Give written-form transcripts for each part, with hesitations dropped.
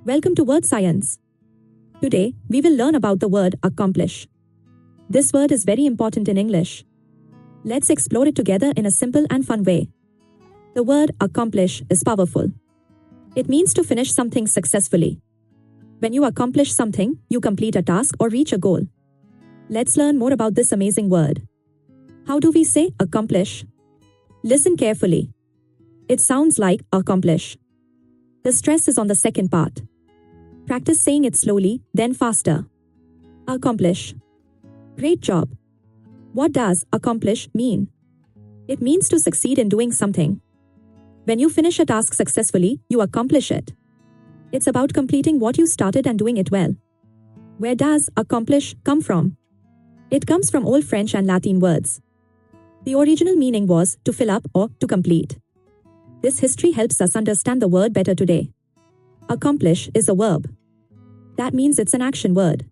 Welcome to Wordscience. Today, we will learn about the word accomplish. This word is very important in English. Let's explore it together in a simple and fun way. The word accomplish is powerful. It means to finish something successfully. When you accomplish something, you complete a task or reach a goal. Let's learn more about this amazing word. How do we say accomplish? Listen carefully. It sounds like accomplish. The stress is on the second part. Practice saying it slowly, then faster. Accomplish. Great job. What does accomplish mean? It means to succeed in doing something. When you finish a task successfully, you accomplish it. It's about completing what you started and doing it well. Where does accomplish come from? It comes from Old French and Latin words. The original meaning was to fill up or to complete. This history helps us understand the word better today. Accomplish is a verb. That means it's an action word.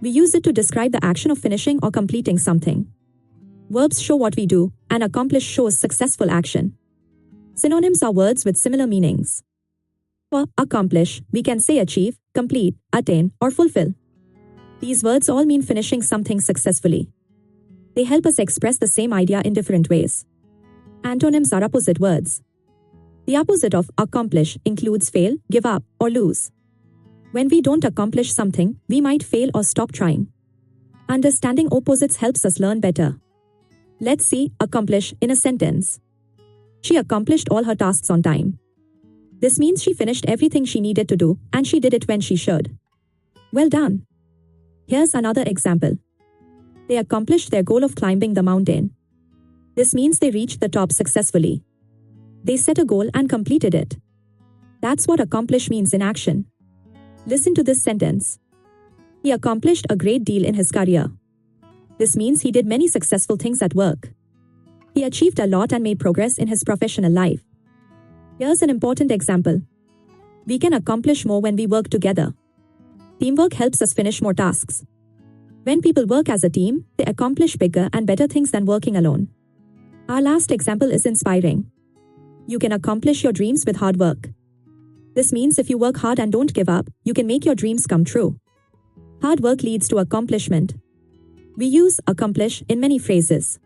We use it to describe the action of finishing or completing something. Verbs show what we do, and accomplish shows successful action. Synonyms are words with similar meanings. For accomplish, we can say achieve, complete, attain, or fulfill. These words all mean finishing something successfully. They help us express the same idea in different ways. Antonyms are opposite words. The opposite of accomplish includes fail, give up, or lose. When we don't accomplish something, we might fail or stop trying. Understanding opposites helps us learn better. Let's see accomplish in a sentence. She accomplished all her tasks on time. This means she finished everything she needed to do, and she did it when she should. Well done. Here's another example. They accomplished their goal of climbing the mountain. This means they reached the top successfully. They set a goal and completed it. That's what accomplish means in action. Listen to this sentence. He accomplished a great deal in his career. This means he did many successful things at work. He achieved a lot and made progress in his professional life. Here's an important example. We can accomplish more when we work together. Teamwork helps us finish more tasks. When people work as a team, they accomplish bigger and better things than working alone. Our last example is inspiring. You can accomplish your dreams with hard work. This means if you work hard and don't give up, you can make your dreams come true. Hard work leads to accomplishment. We use accomplish in many phrases.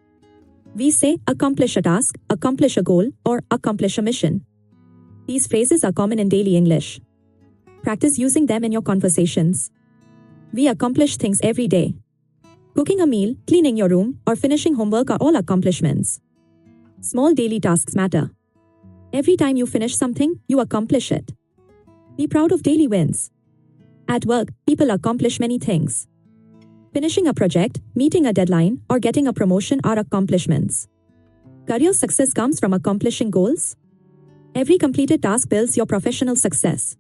We say accomplish a task, accomplish a goal, or accomplish a mission. These phrases are common in daily English. Practice using them in your conversations. We accomplish things every day. Cooking a meal, cleaning your room, or finishing homework are all accomplishments. Small daily tasks matter. Every time you finish something, you accomplish it. Be proud of daily wins. At work, people accomplish many things. Finishing a project, meeting a deadline, or getting a promotion are accomplishments. Career success comes from accomplishing goals. Every completed task builds your professional success.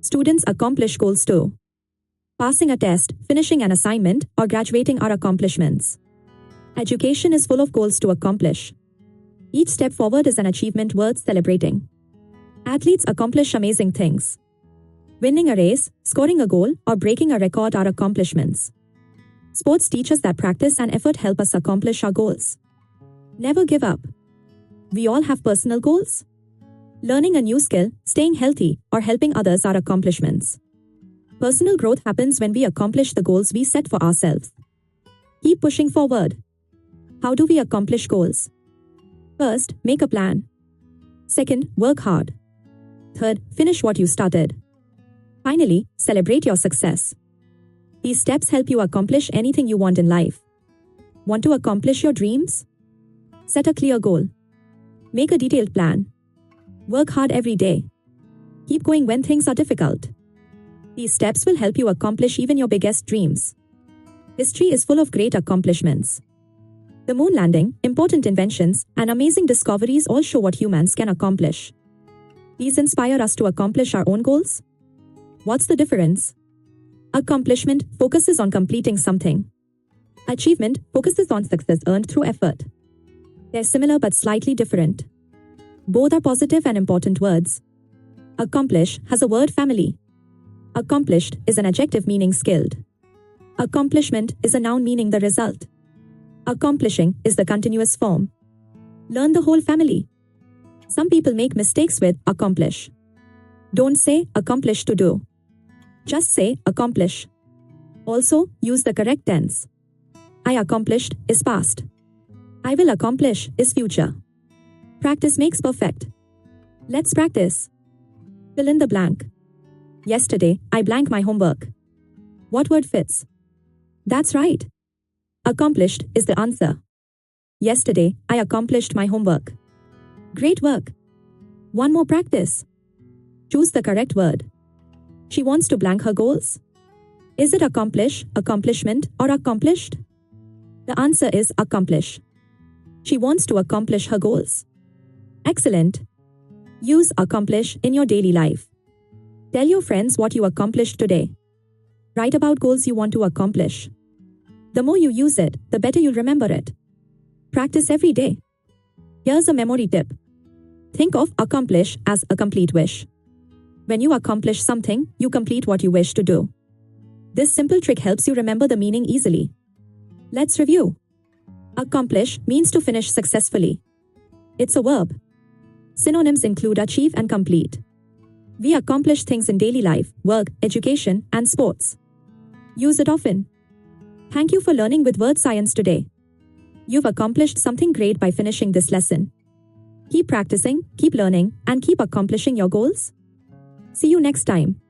Students accomplish goals too. Passing a test, finishing an assignment, or graduating are accomplishments. Education is full of goals to accomplish. Each step forward is an achievement worth celebrating. Athletes accomplish amazing things. Winning a race, scoring a goal, or breaking a record are accomplishments. Sports teach us that practice and effort help us accomplish our goals. Never give up. We all have personal goals. Learning a new skill, staying healthy, or helping others are accomplishments. Personal growth happens when we accomplish the goals we set for ourselves. Keep pushing forward. How do we accomplish goals? First, make a plan. Second, work hard. Third, finish what you started. Finally, celebrate your success. These steps help you accomplish anything you want in life. Want to accomplish your dreams? Set a clear goal. Make a detailed plan. Work hard every day. Keep going when things are difficult. These steps will help you accomplish even your biggest dreams. History is full of great accomplishments. The moon landing, important inventions, and amazing discoveries all show what humans can accomplish. These inspire us to accomplish our own goals. What's the difference? Accomplishment focuses on completing something. Achievement focuses on success earned through effort. They're similar but slightly different. Both are positive and important words. Accomplish has a word family. Accomplished is an adjective meaning skilled. Accomplishment is a noun meaning the result. Accomplishing is the continuous form. Learn the whole family. Some people make mistakes with accomplish. Don't say accomplish to do. Just say accomplish. Also, use the correct tense. I accomplished is past. I will accomplish is future. Practice makes perfect. Let's practice. Fill in the blank. Yesterday, I blanked my homework. What word fits? That's right. Accomplished is the answer. Yesterday, I accomplished my homework. Great work. One more practice. Choose the correct word. She wants to blank her goals. Is it accomplish, accomplishment, or accomplished? The answer is accomplish. She wants to accomplish her goals. Excellent. Use accomplish in your daily life. Tell your friends what you accomplished today. Write about goals you want to accomplish. The more you use it, the better you'll remember it. Practice every day. Here's a memory tip. Think of accomplish as a complete wish. When you accomplish something, you complete what you wish to do. This simple trick helps you remember the meaning easily. Let's review. Accomplish means to finish successfully. It's a verb. Synonyms include achieve and complete. We accomplish things in daily life, work, education, and sports. Use it often. Thank you for learning with Wordscience today. You've accomplished something great by finishing this lesson. Keep practicing, keep learning, and keep accomplishing your goals. See you next time.